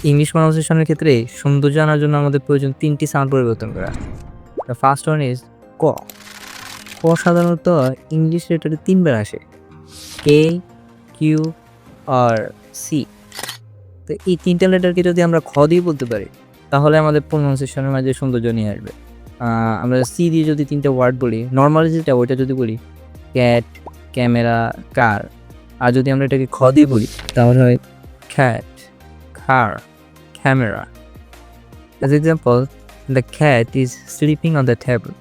English প্রনাউন্সিয়েশনের ক্ষেত্রে সৌন্দর্য আনার জন্য আমাদের প্রয়োজন ৩টি সাউন্ড পরিবর্তন করা। দ্য ফার্স্ট ওয়ান ইজ ক। ক সাধারণত ইংলিশ লেটারে ৩ বার আসে, কে, কিউ আর সি। তো এই ৩টা লেটারকে যদি আমরা খ দিয়ে বলতে পারি তাহলে আমাদের প্রনাউন্সিয়েশনের মাঝে সৌন্দর্য নিয়ে আসবে। আমরা সি দিয়ে যদি 3টা ওয়ার্ড বলি, নর্মালি যেটা ওইটা যদি বলি ক্যাট, ক্যামেরা, কার, আর যদি আমরা এটাকে খ দিয়ে বলি তাহলে হয় খ্যাট, খার, camera. As example, the cat is sleeping on the table.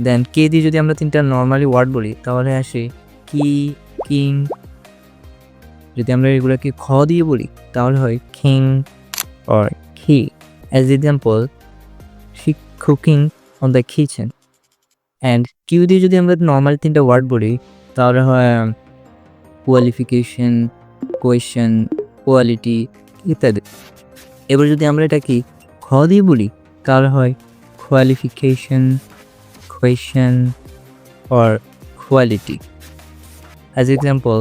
Then কে দিয়ে যদি আমরা 3টা নর্মালি ওয়ার্ড বলি তাহলে আসে কি, কিং। যদি আমরা এগুলোকে খ দিয়ে বলি তাহলে হয় কিং or কি। As example, she cooking on the kitchen. And Q দিয়ে যদি আমরা নর্মালি 3টা ওয়ার্ড বলি তাহলে হয় কোয়ালিফিকেশন, কোয়েশ্চেন, কোয়ালিটি ইত্যাদি। এবার যদি আমরা এটাকে খ দিয়ে বলি তাহলে হয় qualification, question or quality. As example,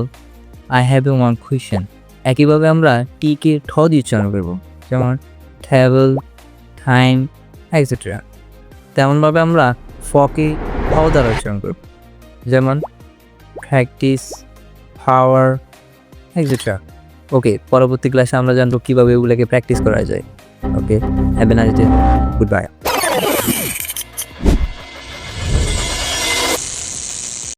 I have a one question. একইভাবে আমরা টিকে ঠ দিয়ে উচ্চারণ করব, যেমন ট্রাভেল, টাইম এক্সেট্রা। তেমনভাবে আমরা ফকে খ দ্বারা উচ্চারণ করব, যেমন প্র্যাকটিস, পাওয়ার এক্সেট্রা। ওকে, পরবর্তী ক্লাসে আমরা জানবো কীভাবে এগুলোকে প্র্যাকটিস করা যায়। Okay, have a nice day, good by.